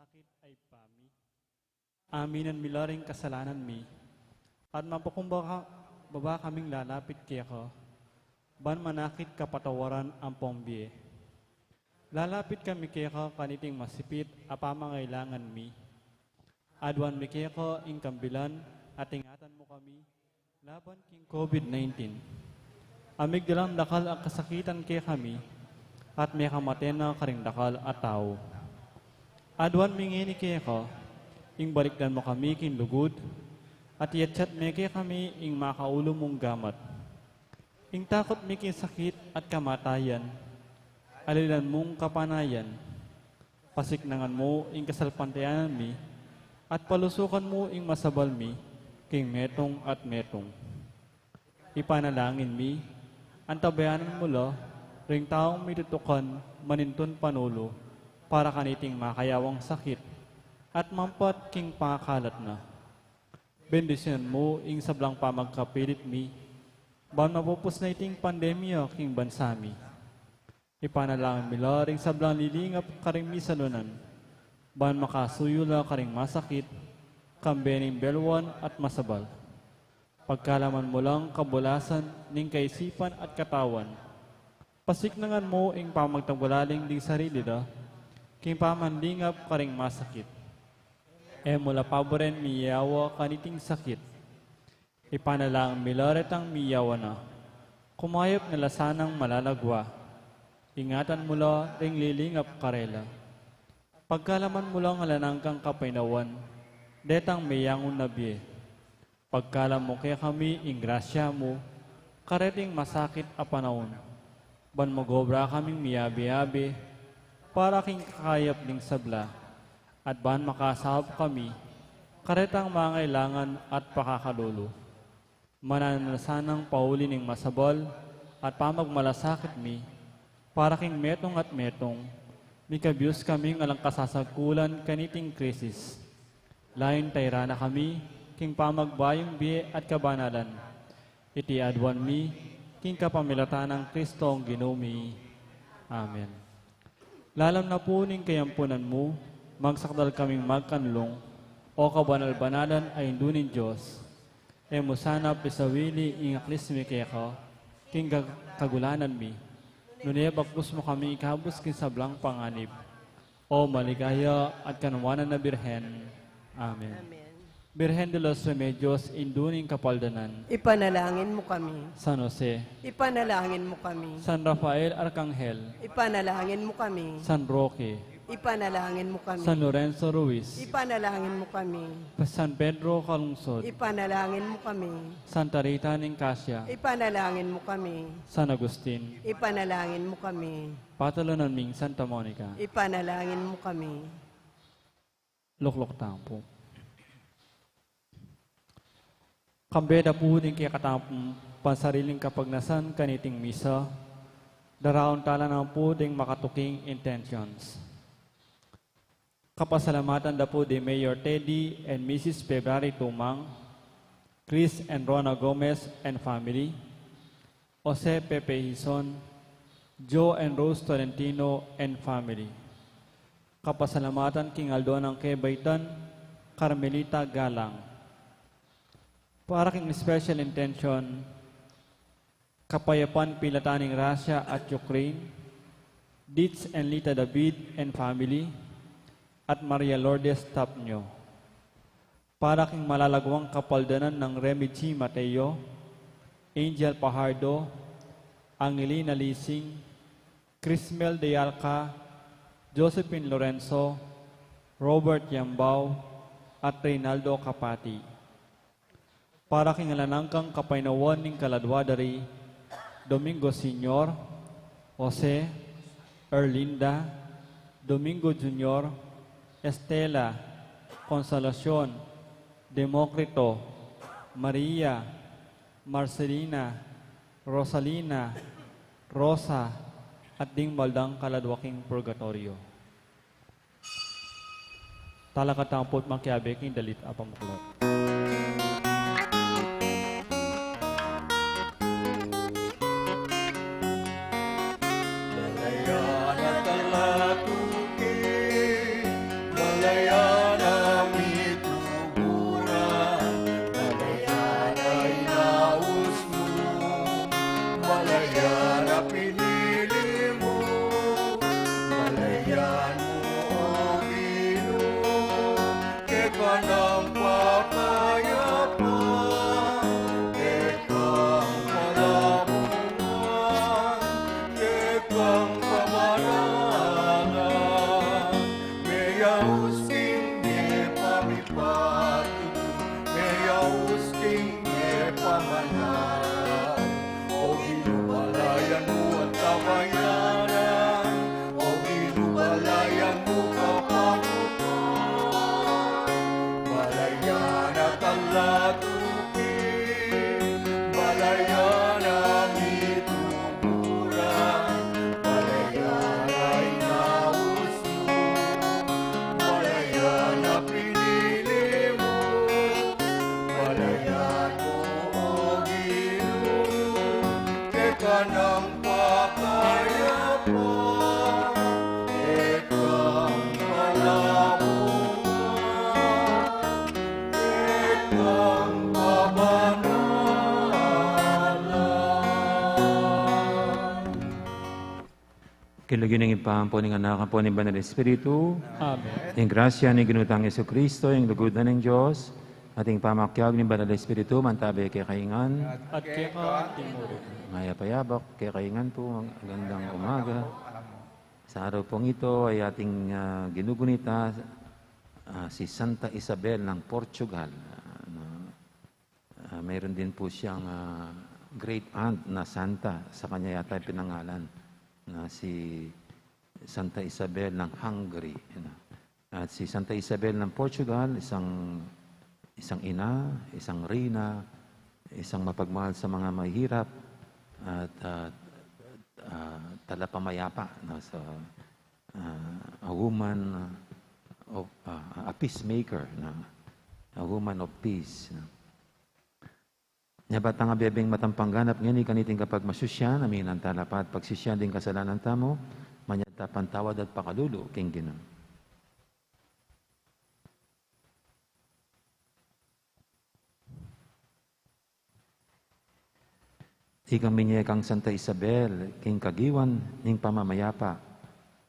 sakit ay pami. Aminan mi laring kasalanan mi. At mapakumbaka baba kaming lalapit kaya ko. Ban manakit kapatawaran ang pombiye. Lalapit kami kaya ko kaniting masipit apamangailangan mi. Adwan mi kaya ko ing kambilan at ingatan mo kami laban king COVID-19. Amig dalang dakal ang kasakitan kaya kami at may kamaten na karing dakal at tao. Adwan mingini kaya ko, ing balikdan mo kami kin lugod, at yatchat me kaya kami ing makaulo mong gamat. Ing takot mi kin sakit at kamatayan, alilan mong kapanayan, pasiknangan mo ing kasalpantayanan mi, at palusukan mo ing masabal mi, king metong at metong. Ipanalangin mi, antabayanan mo lo, ring taong mitutukan maninton panulo, para kaniting makayawang sakit, at mampat king pangakalat na. Bendisyon mo ing sablang pamagkapilit mi, ban mapupus na iting pandemya king bansami. Ipanalangin mi lo, ring sablang lilingap karing misalunan, ban makasuyula karing masakit, kambening belwan at masabal. Pagkalaman mo lang kabulasan ning kaisipan at katawan, pasiknangan mo ing pamagtagwalaling ding sarili da, king pamandingap karing masakit. Mula paboren miyawa kaniting sakit. Ipanalang milaretang miyawa na. Kumayop na lasanang malalagwa. Ingatan mo la ring lilingap karela. Pagkalaman mo lang halanang kang kapainawan, detang miyangon na biye. Pagkalam mo kaya kami ing grasya mo, kareting masakit a panahon. Ban magobra kaming miyabi-yabi, para king kakayap ning sabla, at ban makasahab kami, karetang mangailangan at pakakalulo. Mananasanang pauli ning masabal, at pamagmalasakit mi, para king metong at metong, mikabyos kaming alang kasasagkulan kaniting krisis. Lain tayrana kami, king pamagbayong biye at kabanalan, iti adwan mi, king kapamilatan ng Kristong Ginumi. Amen. Lalam na po ning kayampunan mo, magsakdal kaming magkanlong, o kabanal-banalan ay indunin Diyos. Mo sana pisawili ingaklis mi kaya ko, king kagulanan mi, nunaya bakbus mo kami ikabus kin sablang panganib. O maligaya at kanwanan na Birhen. Amen. Amen. Birhen de los Remedios, induning kapaldanan. Ipanalangin mo kami. San Jose, Ipanalangin mo kami. San Rafael Arcangel, Ipanalangin mo kami. San Roque, Ipanalangin mo kami. San Lorenzo Ruiz, Ipanalangin mo kami. San Pedro Calungsod, Ipanalangin mo kami. Santa Rita Nicasio, Ipanalangin mo kami. San Agustin, Ipanalangin mo kami. Patalonan Ming Santa Monica, Ipanalangin mo kami. Luklok Tampo. Kambeda po din kaya katampong pansariling kapagnasan kaniting misa, daraon tala na po ding makatuking intentions. Kapasalamatan da po di Mayor Teddy and Mrs. February Tumang, Chris and Rona Gomez and family, Jose Pepe Hison, Joe and Rose Tolentino and family. Kapasalamatan King Aldo ng Kebaytan, Carmelita Galang. Para king special intention, kapayapan pilataning Russia at Ukraine, Ditz and Lita David and family, at Maria Lourdes Tapnyo. Para king malalagwang kapaldanan ng Remichi Mateo, Angel Pajardo, Angelina Lising, Crismel de Alca, Josephine Lorenzo, Robert Yambao, at Reynaldo Kapati. Para kingalanangkang kapainawan ning kaladwadari, Domingo Senior, Jose, Erlinda, Domingo Junior, Estela, Consolacion, Demokrito, Maria, Marcelina, Rosalina, Rosa, at ding maldang kaladwaking purgatorio. Talakatampot makiabeking dalit apamuklat. Malay ka ng pakayapaan, ekang palamungan, ekang pamarangan, meyaus king pamipatutu, meyaus king pamanan, o ginubalayan mo at kabayaran, o ginubalayan mo kapamutan, balayan at ang latukin, balayan ang ituburan, balayan ay naus mo, balayan na pinili mo, balayan mo o Ginoo, eka ng pakayapaan, ekang palamungan, ekang pamanalan. Kilagin ng ipampo ng anak po ni Banal Espiritu, Amen. ng grasya ni Ginutang Yesu Kristo, yung lugod na ng Diyos, ating pamakyag ni Banal Espiritu, mantabi kay kaingan, At kaya ka timurin. maya payabak, kay kaingan po, magandang umaga. Sa araw pong ito ay ating ginugunita si Santa Isabel ng Portugal. Mayroon din po siyang great aunt na santa, sa kanya yata ay pinangalan, na si Santa Isabel ng Hungary. At si Santa Isabel ng Portugal, isang ina, isang reyna, isang mapagmahal sa mga mahirap, at talapamayapa, no? So, a woman, a peacemaker, no? A woman of peace. No? Nya batang abebeng matampangganap ngani kaniting kapag masusyan, amin ang talapat, pagsisyan din kasalanan tamo, manyata pantawad at pakalulo, king Ginoo. Ikang minyekang Santa Isabel, king kagiwan, ning pamamayapa,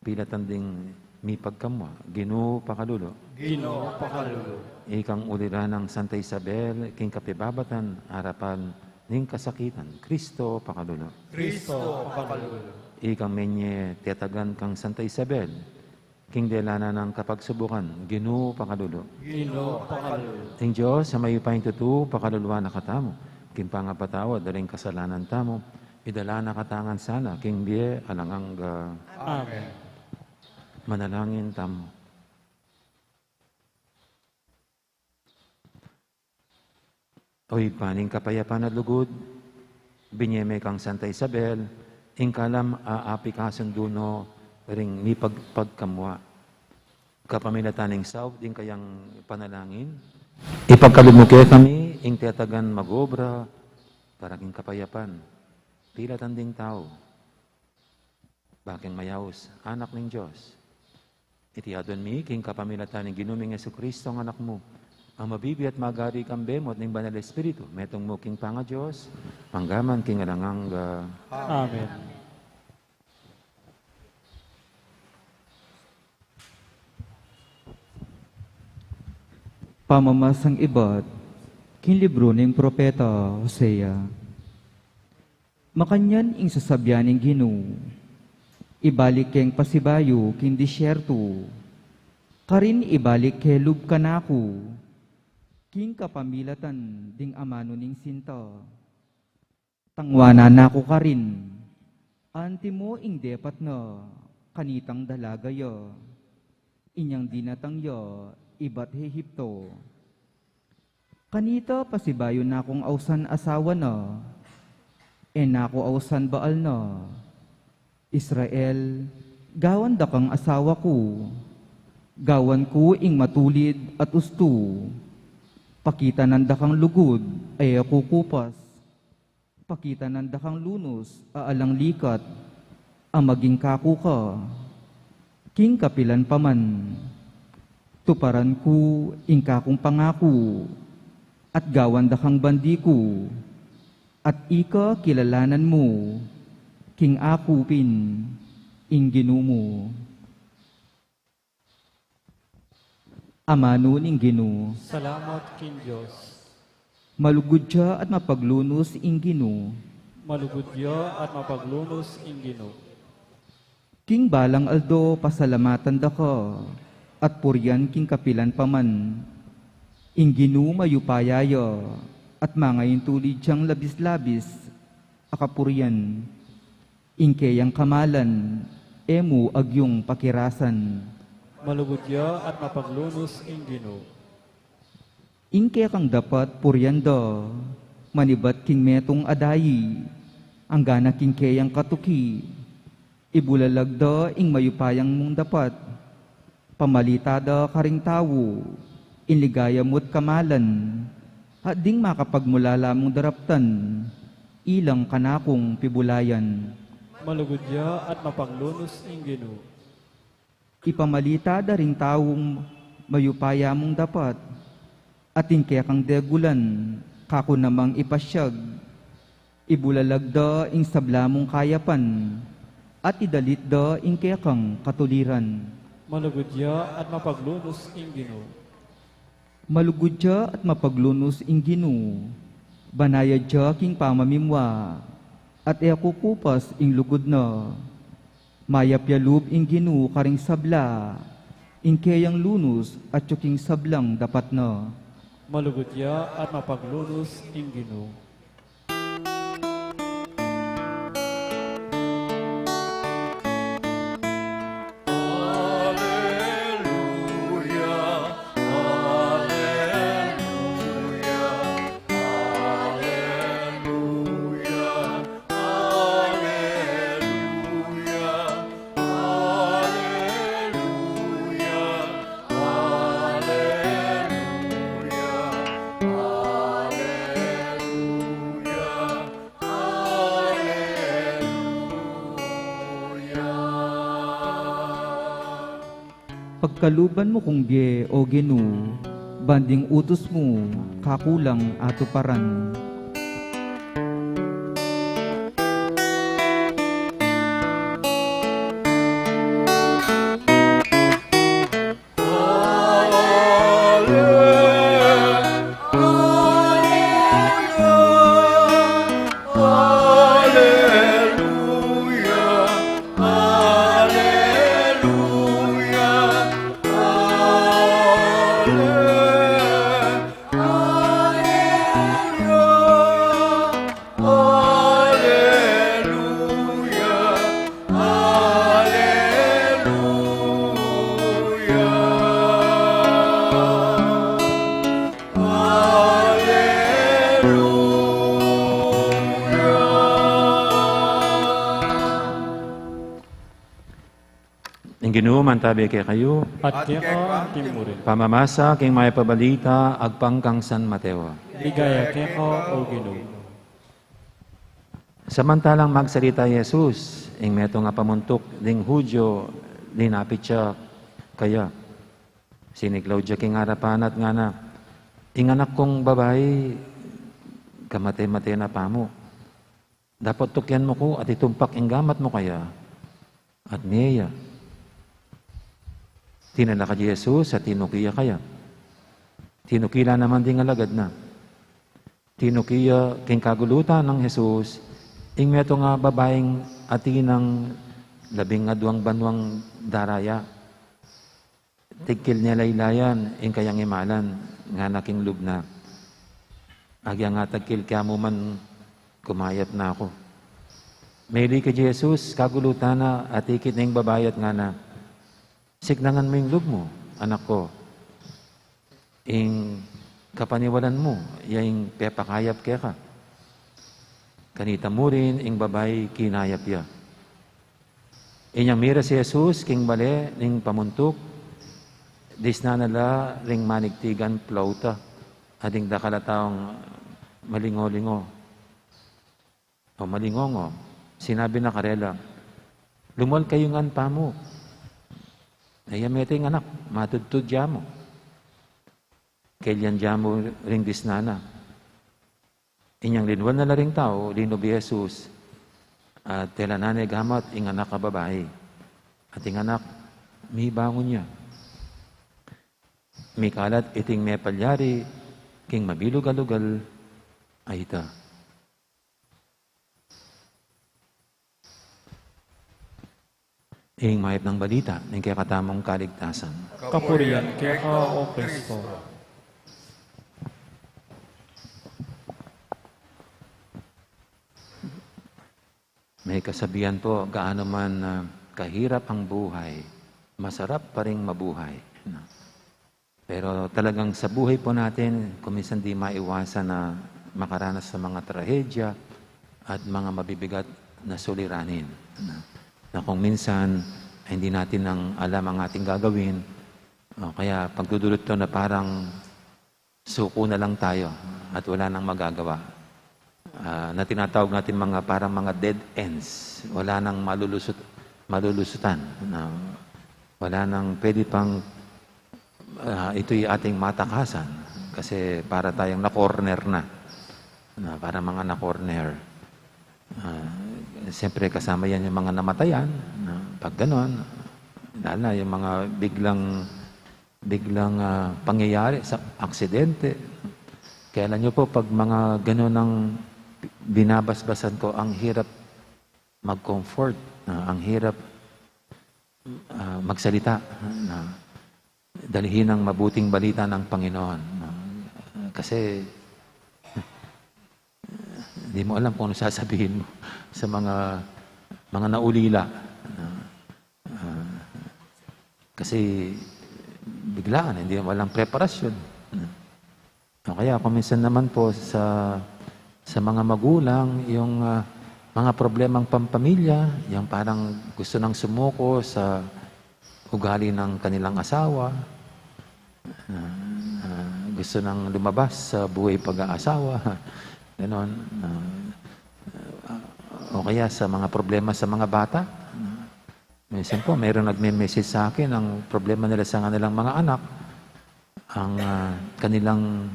pilatan ding mi pagkamwa, Ginoo pakalulo. Ginoo pakalulo. Ikang ulira ng Santa Isabel, king kapibabatan, harapan ning kasakitan, Kristo pakalulo. Kristo pakalulo. Ikang menye tiyatagan kang Santa Isabel, king delana ng kapagsubukan, Ginoo pakalulo. Ginoo pakalulo. Ting Diyos, sa mayupayong tutu, pakaluluwa na katamo, king pangapatawad, daling kasalanan tamo, idala na katangan sana, king biye, alangang Amen. manalangin tamo. Oy, paning kapayapaan at lugod, binyeme kang Santa Isabel, ingkalam aapi kasunduno, ring mi pagkamwa. Kapamilataning saw, din kayang panalangin. Ipagkalumuke kami, ing tiyatagan magobra, parang kapayapan. Pila tanding tao. Baking mayaos, anak ng Diyos. Itiadon mi, king kapamilataning ginuming Yesu Kristo ang anak mo. Ang mabibi at magari kang bemot ng Banal Espiritu, metong mo king panga Diyos, panggaman king alangang Amen. Pamamasang iba't king libro ng propeta Hosea. Makanyan ing sasabyaning Ginoo, ibalik keng pasibayo king disyerto, karin ibalik ke lub kanako, king kapamilatan ding amano ning sinta. Tangwana nako karin, anti mo ing depat na kanitang dalagaya, inyang dinatangya iba't Ehipto. Kanita pasibayo na akong ausan asawa na, nako ausan baal na. Israel, gawan da kang asawa ko, gawan ko ing matulid at usto. Pakita nanda kang lugod, ay ako kupas. Pakita nanda kang lunos, aalang likat, ang maging kako ka. King kapilan paman, tuparan ko ing kakong pangako, at gawan da kang bandi ko, at ika kilalanan mo, king akupin, ing Ginoo mo. Amano ning Ginoo, Salamat king Diyos. malugod siya at mapaglunos ing Ginoo. Malugudyo at mapaglunos ing Ginoo. King balang aldo, pasalamatan da ka, at puryan king kapilan paman. Ing Ginoo mayupayaya, at mangayin tulid siyang labis-labis, akapuryan. Ing kayang kamalan, emu agyong pakirasan. Malugudyo at mapaglunos ing Ginoo. Ing kaya kang dapat puryan da, manibat king metong adayi, ang gana king kayang katuki, ibulalag da ing mayupayang mong dapat, pamalita da karing tawo, inligaya mo't kamalan, at ding makapagmulala mong daraptan, ilang kanakong pibulayan. Malugudyo at mapaglunos ing Ginoo. Ipamalita da ring tawong mayupaya mong dapat, at kaya kang degulan, kako namang ipasyag, ibulalag da ing sabla mong kayapan, at idalit da ing kaya kang katuliran. Malugudyo at mapaglunos ing Ginoo. Malugod siya at mapaglunos ing Ginoo, banayad siya king pamamimwa, at kukupas ing lugod na. Mayapyalub ing Ginoo karing sabla, ing kayang lunos at yuking sablang dapat na. Malugudyo at mapaglunos ing Ginoo. Hallelujah, hallelujah, hallelujah, hallelujah, hallelujah, Pagkaluban mo kung biye o Ginoo, banding utos mo, kakulang atuparan. Ang Ginoo mantabi kay kayo, At kaya ko timurin. pamamasa king may pabalita agpangkang San Mateo. Ligaya kaya ko o Ginoo. Samantalang magsalita Jesus, ing meto nga pamuntok ding Hudyo, linapit siya kaya. Siniklaw siya king harapan at nga na, ing anak kong babae, kamatay-matay na pa mo. Dapat tukyan mo ko at itumpak ing gamat mo kaya. At niya, tinala ka Jesus at tinukiya kaya. Tinukila naman ding alagad na. Tinukiya king kagulutan ng Jesus, ing meto nga babaeng ati ng 12 banwang daraya. Tigkil niya laylayan, ing kayang imalan, nga naking lubna. Agya nga tagkil kaya mo man kumayat na ako. Mayroon ka Jesus, kagulutan na at ikit na yung babayat nga na. Signangan mo yung loob mo, anak ko. Ing kapaniwalan mo, yung pepakayap kaya ka. Kanita mo rin, ing babay kinayap ya. Inyang mira si Jesus, king bale, ning pamuntok, dis na nala, ring manigtigan, plauta, ading dakalataong malingo-lingo. O malingongo, sinabi na karela, lumal kayo ngan pa mo. Ayamete yung anak, matudtud mo. Kailan mo ring disnana. Inyang linwal na laring tao, linubi Jesus, at telanane gamat ing anak ka babae. At ing anak, may bangon niya. Mikalat iting me palyari, king mabilugalugal, ay ita. Ing mayap ng balita, ng kaya katamong kaligtasan. Kapurian kay o Kristo. May kasabihan po, gaano man kahirap ang buhay, masarap pa rin mabuhay. No? Pero talagang sa buhay po natin, kuminsan di maiwasan na makaranas sa mga trahedya at mga mabibigat na suliranin. No? Na kung minsan ay hindi natin ang alam ang ating gagawin, kaya pagdudulot to na parang suko na lang tayo at wala nang magagawa. Na tinatawag natin parang mga dead ends. Wala nang malulusutan. Wala nang pwede pang ito'y ating matakasan. Kasi para tayong na-corner na. Para mga na-corner. Siyempre kasama yan yung mga namatayan. Pag ganon, lalo na yung mga biglang pangyayari sa aksidente. Kaya alam nyo po, pag mga ganon ang binabasbasan ko, ang hirap mag-comfort, ang hirap magsalita, dalhin ang mabuting balita ng Panginoon. Kasi hindi mo alam kung ano sasabihin mo sa mga naulila. Kasi biglaan, hindi mo walang preparasyon. Kaya kuminsan naman po sa mga magulang, yung mga problemang pampamilya, yung parang gusto nang sumuko sa ugali ng kanilang asawa, gusto nang lumabas sa buhay pag-aasawa, ganon. O kaya sa mga problema sa mga bata. Minsan po, mayroong nagme-message sa akin ang problema nila sa kanilang mga anak, ang kanilang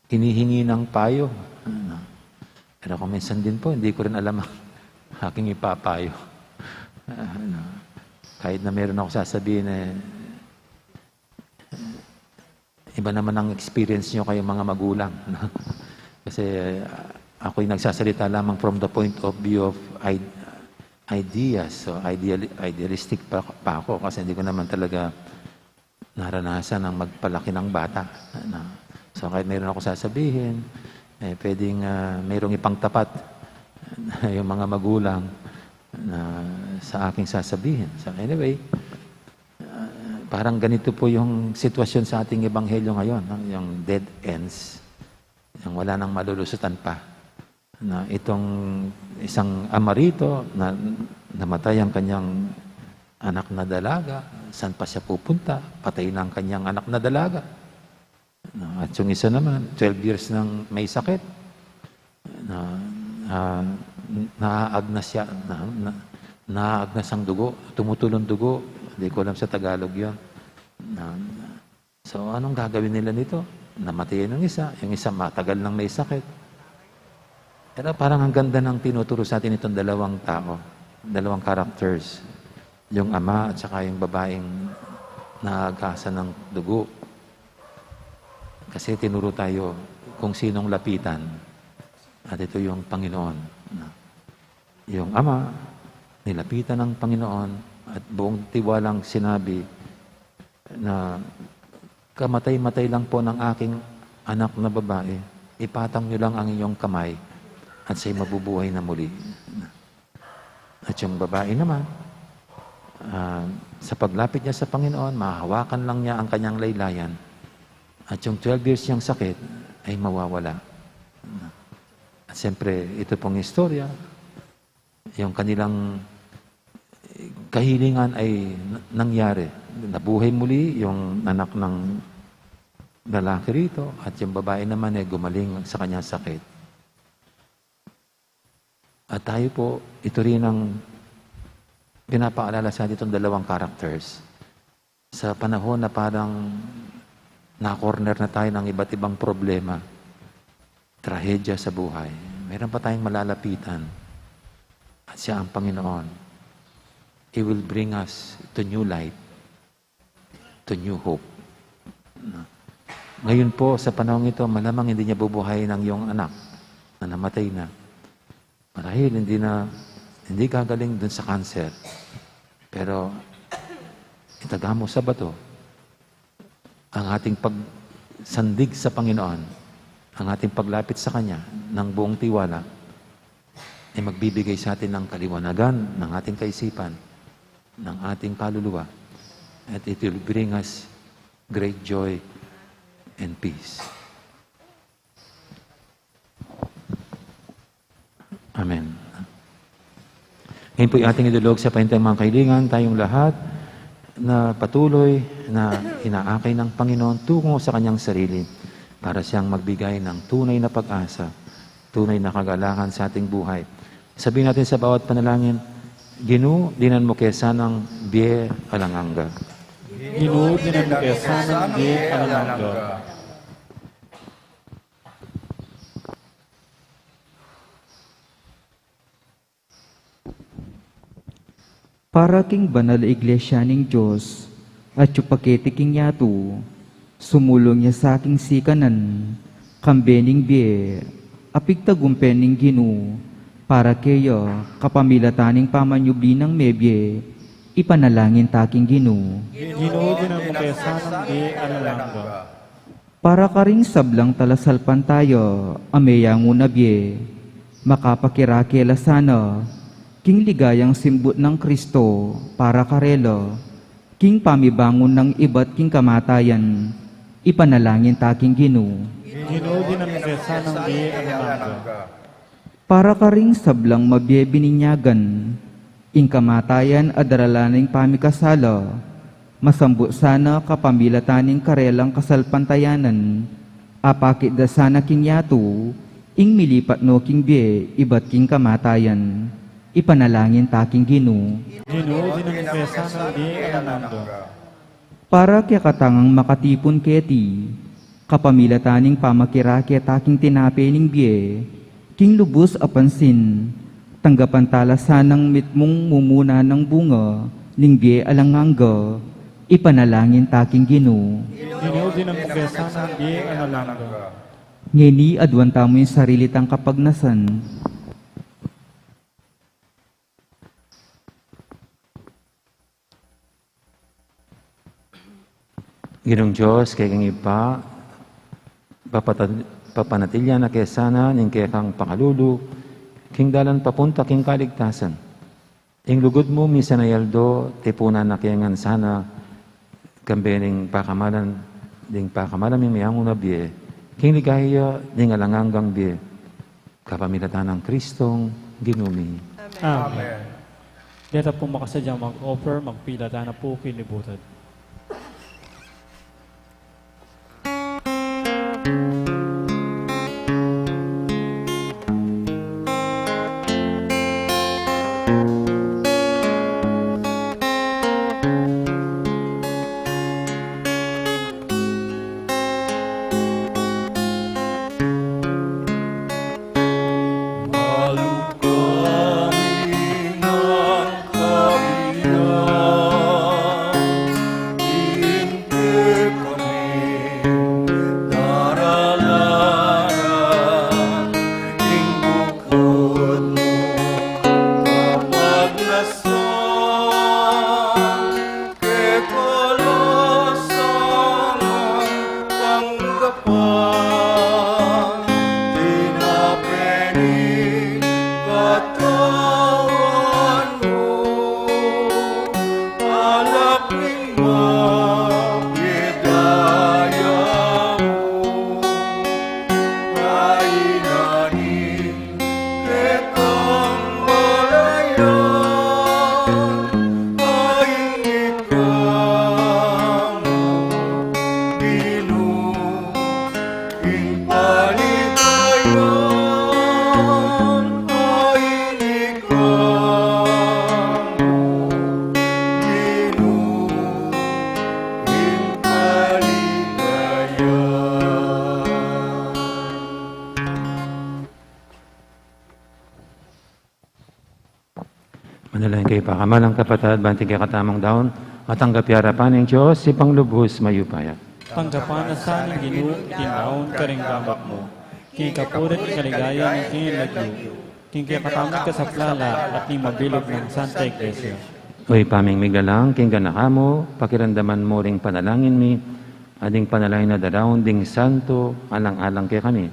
hinihingi ng payo. Pero kung minsan din po, hindi ko rin alam ang aking ipapayo. Kahit na meron ako sasabihin, iba naman ang experience nyo kayong mga magulang. Kasi ako'y nagsasalita lamang from the point of view of ideas. So idealistic pa ako kasi hindi ko naman talaga naranasan ang magpalaki ng bata. So kahit meron ako sasabihin, pwedeng mayroong ipangtapat yung mga magulang na sa aking sasabihin. So anyway, parang ganito po yung sitwasyon sa ating ebanghelyo ngayon, yung dead ends, yung wala nang malulusutan pa. Na itong isang ama rito na namatay ang kanyang anak na dalaga, saan pa siya pupunta? Patay na ang kanyang anak na dalaga. At yung isa naman, 12 years nang may sakit, naaagnas siya, naaagnas ang dugo, tumutulong dugo, hindi ko alam sa Tagalog yun. So, anong gagawin nila nito? Namatay yung isa matagal nang may sakit. Pero parang ang ganda ng tinuturo sa atin itong dalawang tao, dalawang characters, yung ama at saka yung babaeng naagasan ng dugo. Kasi tinuro tayo kung sinong lapitan. At ito yung Panginoon. Yung ama, nilapitan ng Panginoon at buong tiwalang sinabi na kamatay-matay lang po ng aking anak na babae, ipatang nyo lang ang inyong kamay at siya'y mabubuhay na muli. At yung babae naman, sa paglapit niya sa Panginoon, mahahawakan lang niya ang kanyang laylayan. At yung 12 years niyang sakit ay mawawala. At siyempre, ito pong istorya, yung kanilang kahilingan ay nangyari. Nabuhay muli yung anak ng lalaki rito at yung babae naman ay gumaling sa kanyang sakit. At tayo po, ito rin ang pinapaalala sa atin itong dalawang characters. Sa panahon na parang na-corner na tayo ng iba't ibang problema, trahedya sa buhay, mayroon pa tayong malalapitan. At siya ang Panginoon. He will bring us to new light, to new hope. Ngayon po, sa panahon ito, malamang hindi niya bubuhayin ang iyong anak na namatay na. Marahil hindi gagaling dun sa cancer. Pero itaga mo sa bato ang ating pagsandig sa Panginoon, ang ating paglapit sa Kanya ng buong tiwala, ay magbibigay sa atin ng kaliwanagan ng ating kaisipan, ng ating kaluluwa, at it will bring us great joy and peace. Amen. Ngayon po yung ating idulog sa paintang mga kailingan, tayong lahat na patuloy na inaakay ng Panginoon tungo sa kanyang sarili para siyang magbigay ng tunay na pag-asa, tunay na kagalakan sa ating buhay. Sabihin natin sa bawat panalangin, Ginoo, dinan mo kesa ng biye alanganga. Ginoo, dinan mo kesa ng biye alanganga. Para king banal na iglesia ning Diyos, at yung pakete king yato, sumulong niya sa aking sikanan, kambening biye, apig tagumpening Ginoo, para kayo, kapamilataning pamanyubli ng mebye, ipanalangin taking Ginoo. Ginoo, dinan mo kesa ng biye alanganga. Para karing sablang talasalpan tayo, ameyango na biye, makapakirakiela sana, king ligayang simbot ng Kristo para karelo, king pamibangon ng iba't king kamatayan, ipanalangin taking Ginoo. Ginoo, dinan mo kesa ng biye alanganga. Para karing sablang mabye bininyagan, ing kamatayan adaralaning pamikasala, masambot sana kapamilataning karelang kasalpantayanan, apakit da sana king yato, ing milipat no king biye, iba't king kamatayan, ipanalangin taking Ginoo. Ginoo, dinan mo kesa ng biye alanganga. Para kaya katangang makatipon keti, kapamilataning pamakirake taking tinapening biye, king lubos apansin, tanggapan tala sanang mitmong mumuna ng bunga, ning biye alanganga, ipanalangin taking Ginoo. Ginoo, dinan mo kesa ng biye alanganga. Ngeni adwanta mo yung sarili tang kapagnasan, Ginong Diyos, kay kang ipa, papanatilya na kesana, ning kay kang pakalulu, king dalan papunta, king kaligtasan. Ing lugod mo, misanayaldo, tipunan na kayangan sana, kambening pakamalan, ding pakamalan ming mayang una biye, king ligaya, ding alanganggang biye, kapamilatan ng Kristong ginumi. Amen. Dito po makasadyang mag-offer, magpilata na po kinibutan. Manalangin kayo pakamalang kapatid, banting kay katamang daon, at ang kapyarapan ng Diyos, si Panglubos Mayupaya. Tanggapan na sa aning Ginoo, itinaon ka ring gamot mo. King kapurit kaligaya ng kinilagyo. King katamot ka sa plala at king mabilog ng Santa Iglesia. Oy paming miglalang, king ganakamo, pakiramdaman mo ring panalangin mi, ading panalangin na darawon ding santo, alang-alang kay kami.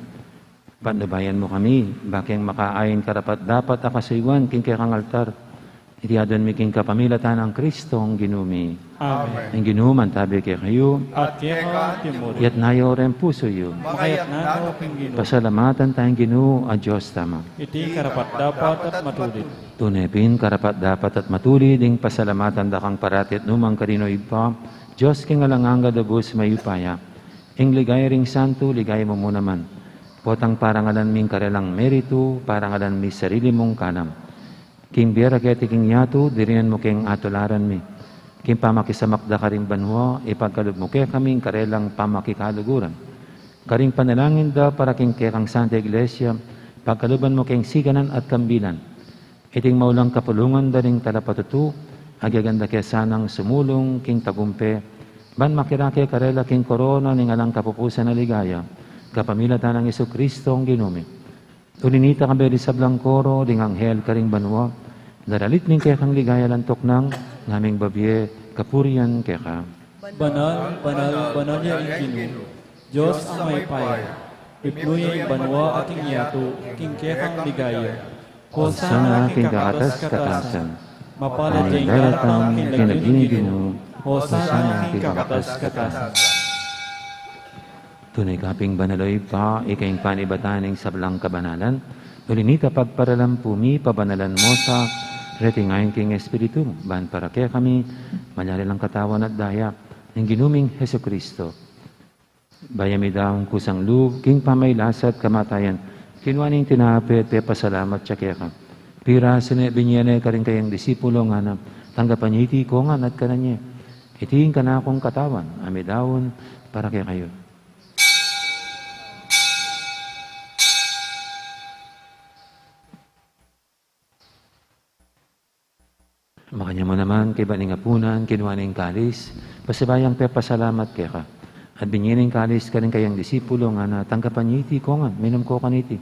Patnubayan mo kami, baking makaayin karapat dapat akasaywan, king kang altar. Itiadon mi king kapamilatan ang Kristo ang ginumi. Amen. Ang ginuman tabi kay kayo, At kaya timuri. yat nayo rin puso yun. Makayat na no king Ginoo. Pasalamatan tayong Ginoo a Diyos tama. Iti karapat dapat at matulit. Tunepin karapat dapat at matuli ding pasalamatan dakang paratit numang karinoy pa. Diyos king alanganga dabos mayupaya. Ing ligay ring santo, ligay mo naman. Potang parangalan ming karelang merito, parangalan mi sarili mong kanam. King biara keti king yato, dirinan mo king atularan mi. King pamakisamakda karing banwa, ipagkalog mo kaya kaming karelang pamakikaluguran. Karing panalangin da para king kekang Santa Iglesia, pagkaluban mo king siganan at kambilan. Iting maulang kapulungan da ring talapatutu, agaganda kaya sanang sumulong king tagumpe, ban makirake karela king korona ning alang kapupusan na ligaya, kapamilatan ng Isu Kristo ang ginumi. Ulinita ka beli sa blangkoro, ding anghel karing banwa, daralit ning kekang ligaya lantok ng ngaming babye, kapurian keka. Banal, banal, banal niya ang Ginoo. Diyos ang may paya. Pipluya yung banwa at king yato, king kekang ligaya. Hosana king kaatas-katasan. Mapalad Ang yung daratang daratang king kinaginigino, Hosana king kaatas-katasan. Tunay kaping banaloy pa, ikaing panibataning sablang kabanalan, ulinita pagparalam pabanalan mo sa retingayin king Espiritu, ban para kaya kami, manyari lang katawan at daya, ng ginuming Heso Kristo. Bayami daong kusang loob, king pamaylasat kamatayan, kinuaning tinapit, pasalamat siya kaya ka. Pira, sinabinyene ka rin kayang disipulo nga na, tanggapan niya iti ko nga at kananya. Itiin ka na akong katawan, amidawon, para kaya kayo. Makanya mo naman, kay baning apunan, kinuhaning kalis, pasibayang pasalamat kaya ka. At binyining kalis ka rin kayang disipulo nga na tanggapan niya iti ko nga, minum ko kaniti.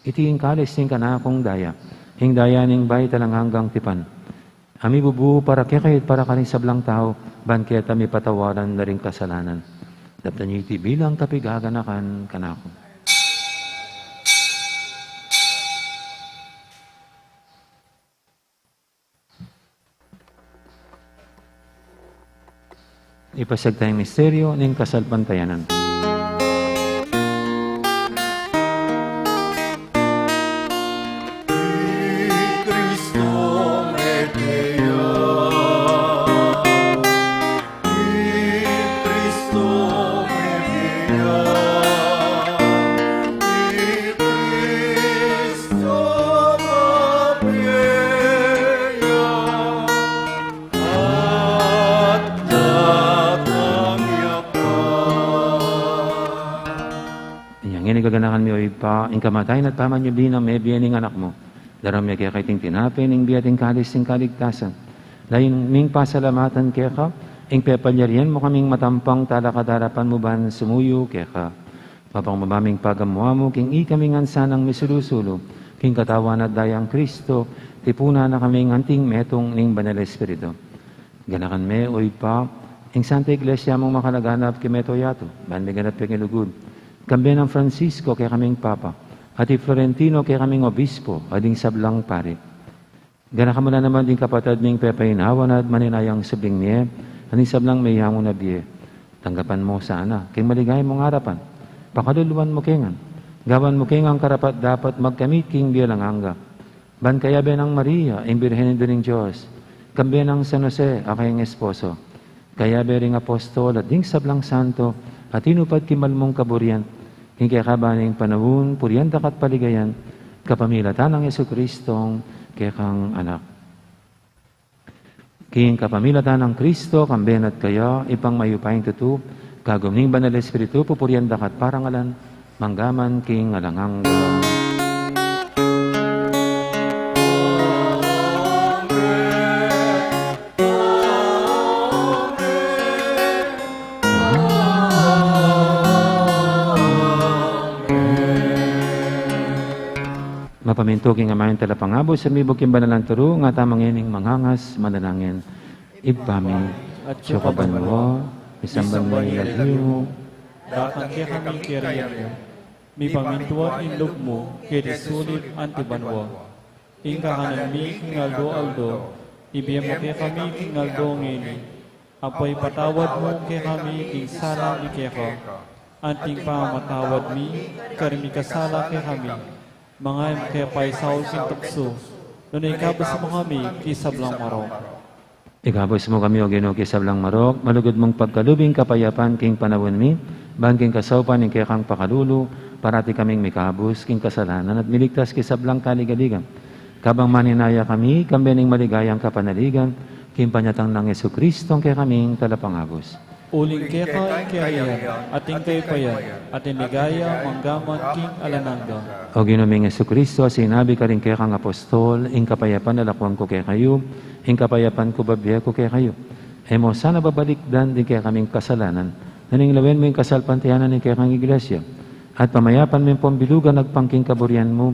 Iti yung kalis ning kana akong daya, hing daya ning bay talang hanggang tipan. Ami bubu para kaya kayo para ka rin sablang tao, ban kaya tami patawaran na rin kasalanan. Dapta niya iti bilang tapigaganakan kanako. Ipasag tayong misteryo ng kasalpantayanan. Cristo Medea, Cristo Medea, Cristo Medea, at datang yapan. Yang ini kaganakan mi oy pa, ing kamatayan at pamanyubli na may biyaning anak mo. Daram niya kaya kaiting tinapin, ing biyating kalis, ing kaligtasan. Lain ming pasalamatan kaya ka, ing pepalyarian mo kaming matampang talakadarapan mo ban sumuyo kaya ka. Papang mamaming pagamuha mo, king ikaming ansanang misulusulo, king katawan at dayang Kristo, tipuna na kaming anting metong ning banal Espiritu. Ganakan me, oy pa, ing Santa Iglesia mong makalaganap kimeto yato, ban may ganap pengilugod. Kambi ng Francisco kaya kaming Papa, at Florentino kaya kaming Obispo, ading sablang pare. Ganakan mo na naman din kapatid ming pepainawan at maninayang sabling niya, ading sablang may hango na biye. Tanggapan mo sana, kay maligay mong harapan. Pakaluluan mo kengan. Gawan mo kengang karapat dapat magkamit king biyalang hangga. Ban kaya benang Maria, ang Birhen ng Diyos. Kambi ng San Jose, akayang esposo. Kaya bering apostol at ding sablang santo, at inupad kimalmong kaburian, hindi kabaning panahon, puryantak at paligayan, kapamilatan ng Yesu Kristong kekang anak. King kapamilatan ng Kristo, kamben at kaya, ipang mayupayang tutu, kagumning banal Espiritu, pupuryandak at parangalan, manggaman king alangang gawa. Mapaminto king amayon talapangabo sa mibog king banalang turo, nga tamang ining mangangas, mananangin, ibami, At tsukaban mo, isamban mo ilagyo, datang kaya kami kiriyan mo. Mi pamintuan inlog mo, kaya sulit antibanwa. Ingka kanan mi kingaldo aldo, ibiyam mo kaya kami kingaldo ngini. Apoy patawad mo kaya kami king sala mi kaya ka. Anting pamatawad mi, karimi kasala kaya kami. Mga kaya pa'y saul kintukso, nunay kabas mo kami kisablang marong. Ikabos mo kami o Ginoo kisablang marok, malugod mong pagkalubing kapayapan king panawon mi, ban king kasawpan ing kaya kang pakalulu, parati kaming mikabos king kasalanan at miligtas kisablang kaligaligan. Kabang maninaya kami, kambening maligayang kapanaligan, king panyatang ng Yesu Kristo kaya kaming talapangabos. Uling kaya ka ang kaya ating kayo pa yan, ating ligaya, manggaman, king alananga. O Ginoong Yesu Kristo, sinabi ka rin kaya kang apostol, ing kapayapan nalakwang ko kaya kayo, ing kapayapan ko babiya ko kaya kayo. Emo sana babalikdan din kaya kaming kasalanan, naninglawen mo yung kasalpantihanan ng kaya kang iglesia, at pamayapan mo yung pambilugan nagpangking kaburian mo,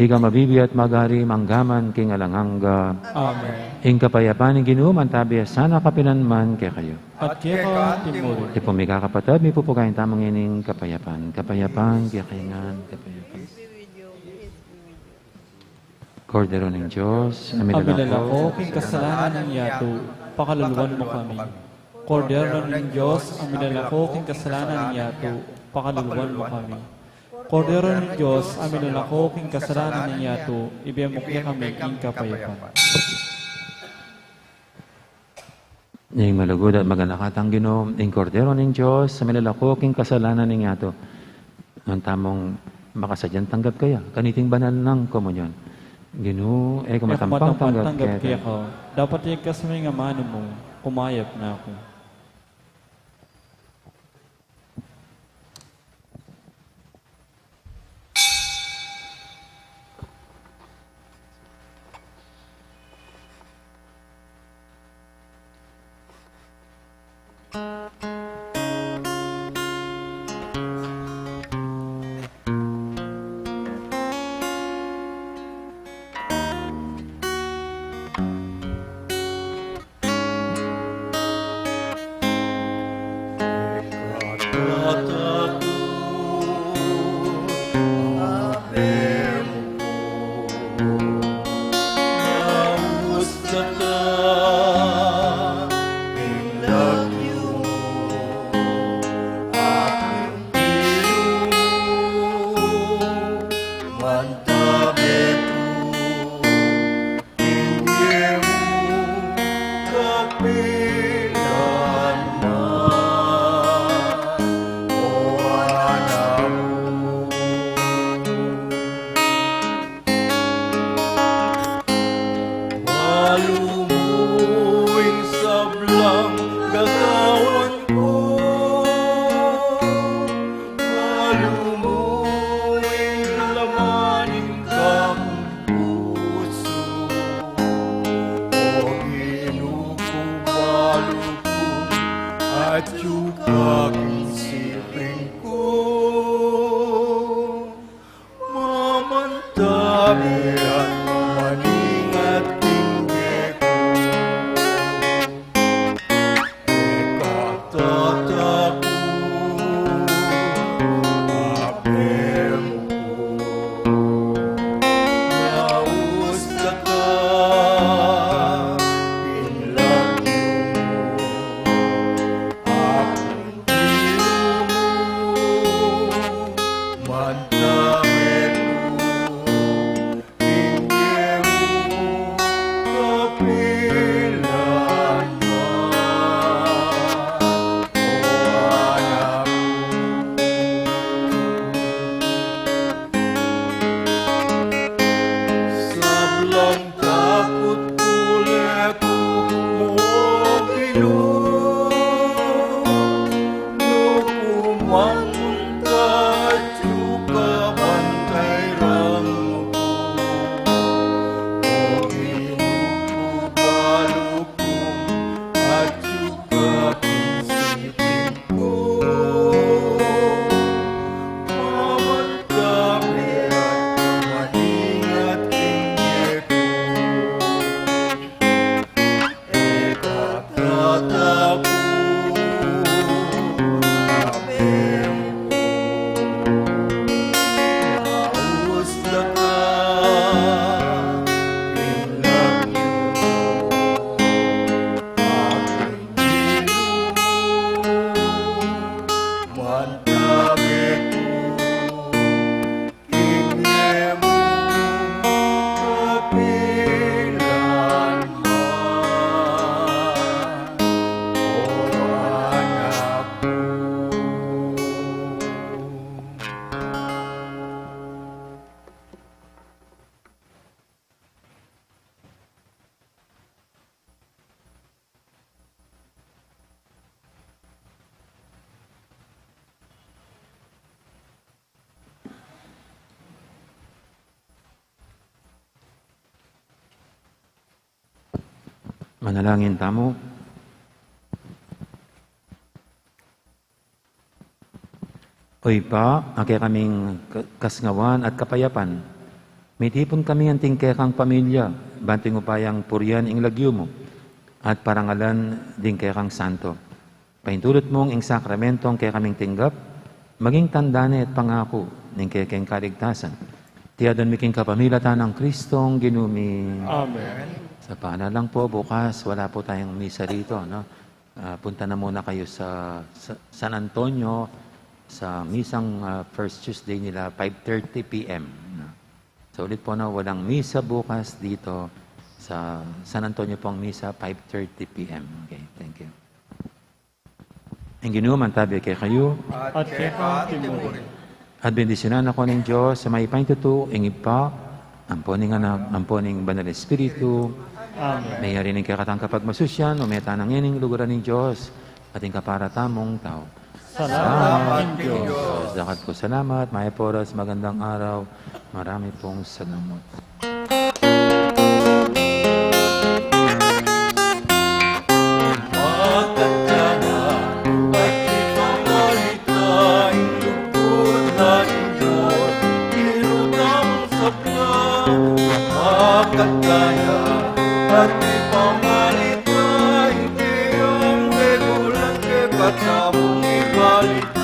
higa mabibi at magari manggaman king alanganga. Amen. Ing kapayapan ng Ginoo mantabi sana kapinanman kaya kayo. At kaya ka timuri. Di po may kakapatid, may pupukain tamang ining kapayapan. Kapayapan, kaya kaingan, kapayapan. Kordero ng Diyos, Aminala ko, king kasalanan ng yato, pakaluluwan mo kami. Kordero ng Diyos, aminala ko, king kasalanan ng yato, pakaluluwan mo kami. Kordero ng Diyos, aminala ko, king kasalanan ng yato, ibiyam mo kaya kami, king kapayapan. Ning malugod at maganakatang Ginoo, ing kordero ng Diyos, sa milalako king kasalanan ng yato. Nung tamong makasadyan tanggap kaya, kaniting banal ng komunyon. Ginoo, kumatampang tanggap kaya kaya. ko. Dapat ikas may nga mano mo, kumayap na ako. Malumuing sablang gagawan ko, malumuing lamanin kang puso. O inukubalo ko at yukagin siring ko, mamantabi at maningat tingge ko. Ikatatapo, abem ko. Naus na ka, pinlagyo mo. Aking Manalangin tamo. Oy pa, ake kaming kasngawan at kapayapan. Mitipon kami ang tingkekang pamilya, banting upayang puryan ing lagyo mo, at parangalan din kekang santo. Paintulot mong ing sakramento ang kaya kaming tinggap, maging tandane at pangako ning kekeng kaligtasan. Tiyadon miking kapamilatan ng Kristong ginumi. Amen. Sa paalalang po, bukas wala po tayong misa rito. No? Punta na muna kayo sa San Antonio sa misang first Tuesday nila, 5:30 p.m. No? So ulit po na walang misa bukas dito sa San Antonio po ang misa, 5:30 p.m. Okay, thank you. Ang ginuman tabi kay kayo, At kay Timuri. at bendisyonan ako ng Diyos sa may paintuto, ingipa, ang poning anak, ang poning banal espiritu, Amen. may rin kakatang kapag masusyan, umeta ng ining lugaran ng Diyos, ating kaparatamong tao. Salamat, Diyos. Diyos, dakat ko salamat, may poras, magandang araw, marami pong salamat. Kaya at ipamalitay iyong regulang katamong ibalik